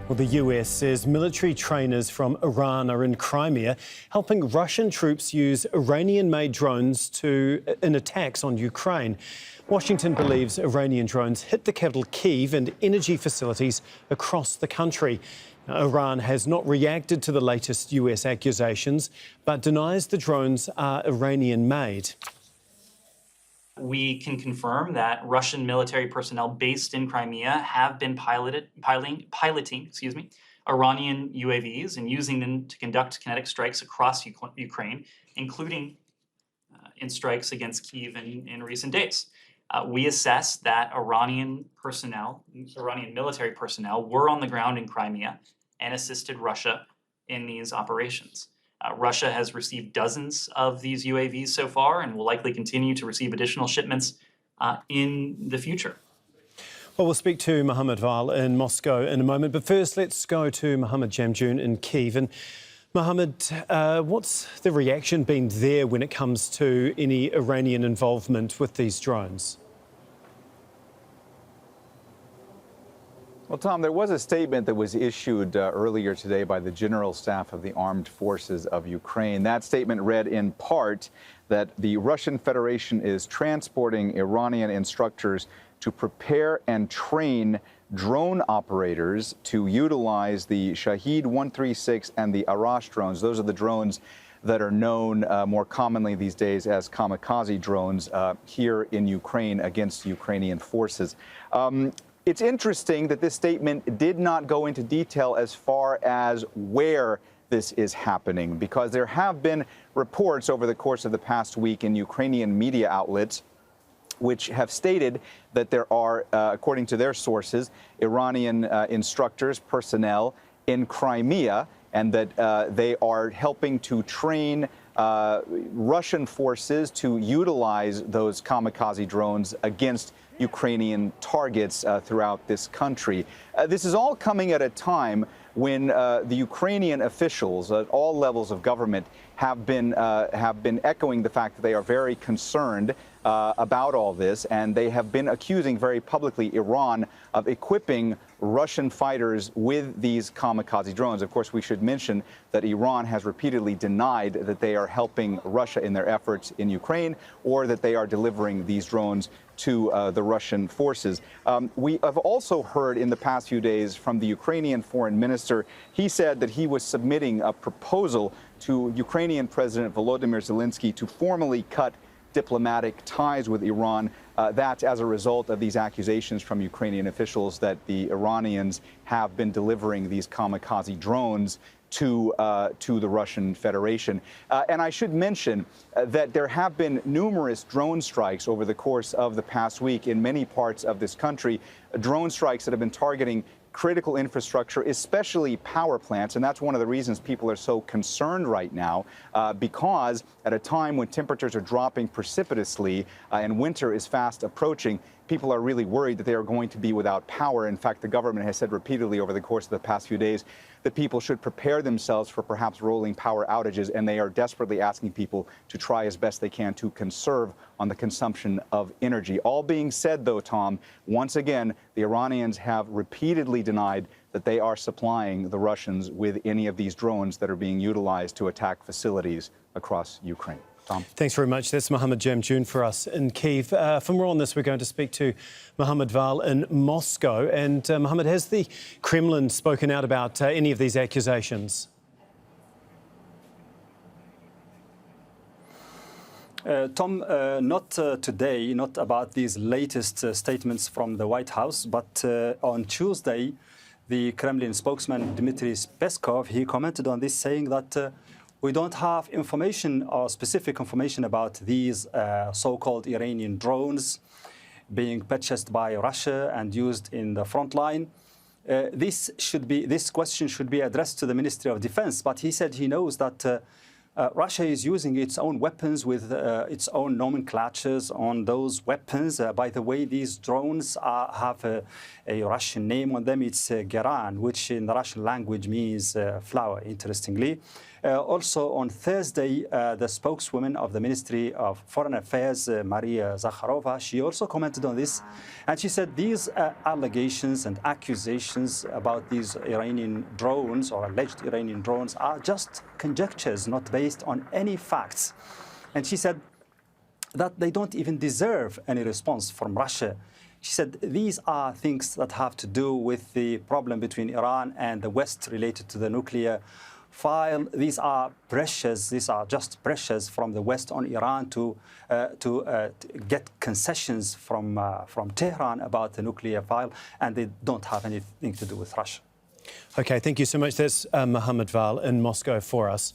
Well, the US says military trainers from Iran are in Crimea, helping Russian troops use Iranian-made drones in attacks on Ukraine. Washington believes Iranian drones hit the capital Kyiv and energy facilities across the country. Now, Iran has not reacted to the latest US accusations, but denies the drones are Iranian-made. We can confirm that Russian military personnel based in Crimea have been piloting Iranian UAVs and using them to conduct kinetic strikes across Ukraine, including in strikes against Kyiv in recent days. We assess that Iranian military personnel were on the ground in Crimea and assisted Russia in these operations. Russia has received dozens of these UAVs so far and will likely continue to receive additional shipments in the future. Well, we'll speak to Mohammed Vall in Moscow in a moment, but first let's go to Mohammed Jamjoom in Kyiv. And Mohammed, what's the reaction been there when it comes to any Iranian involvement with these drones? Well, Tom, there was a statement that was issued earlier today by the General Staff of the Armed Forces of Ukraine. That statement read in part that the Russian Federation is transporting Iranian instructors to prepare and train drone operators to utilize the Shahed 136 and the Arash drones. Those are the drones that are known more commonly these days as kamikaze drones here in Ukraine against Ukrainian forces. It's interesting that this statement did not go into detail as far as where this is happening, because there have been reports over the course of the past week in Ukrainian media outlets which have stated that there are, according to their sources, Iranian instructors, personnel in Crimea, and that they are helping to train Russian forces to utilize those kamikaze drones against Ukrainian targets throughout this country. This is all coming at a time when the Ukrainian officials at all levels of government have been echoing the fact that they are very concerned about all this, and they have been accusing very publicly Iran of equipping Russian fighters with these kamikaze drones. Of course, we should mention that Iran has repeatedly denied that they are helping Russia in their efforts in Ukraine or that they are delivering these drones to the Russian forces. We have also heard in the past few days from the Ukrainian foreign minister. He said that he was submitting a proposal to Ukrainian President Volodymyr Zelensky to formally cut diplomatic ties with Iran. That's as a result of these accusations from Ukrainian officials that the Iranians have been delivering these kamikaze drones to the Russian Federation. And I should mention that there have been numerous drone strikes over the course of the past week in many parts of this country, drone strikes that have been targeting critical infrastructure, especially power plants. And that's one of the reasons people are so concerned right now, because at a time when temperatures are dropping precipitously and winter is fast approaching, people are really worried that they are going to be without power. In fact, the government has said repeatedly over the course of the past few days that people should prepare themselves for perhaps rolling power outages, and they are desperately asking people to try as best they can to conserve on the consumption of energy. All being said, though, Tom, once again, the Iranians have repeatedly denied that they are supplying the Russians with any of these drones that are being utilized to attack facilities across Ukraine. Tom. Thanks very much. That's Mohammed Jamjoom for us in Kyiv. For more on this, we're going to speak to Mohammed Vall in Moscow. And Mohammed, has the Kremlin spoken out about any of these accusations? Tom, not today, not about these latest statements from the White House, but on Tuesday, the Kremlin spokesman Dmitry Peskov, he commented on this, saying that we don't have information or specific information about these so-called Iranian drones being purchased by Russia and used in the front line. This question should be addressed to the Ministry of Defense, but he said he knows that Russia is using its own weapons with its own nomenclatures on those weapons. By the way, these drones have a Russian name on them. It's Geran, which in the Russian language means flower, interestingly. Also on Thursday, the spokeswoman of the Ministry of Foreign Affairs, Maria Zakharova, she also commented on this. And she said these allegations and accusations about these Iranian drones or alleged Iranian drones are just conjectures, not based on any facts. And she said that they don't even deserve any response from Russia. She said these are things that have to do with the problem between Iran and the West related to the nuclear file. These are pressures. These are just pressures from the West on Iran to get concessions from Tehran about the nuclear file, and they don't have anything to do with Russia. OK, thank you so much. That's Mohammed Vall in Moscow for us.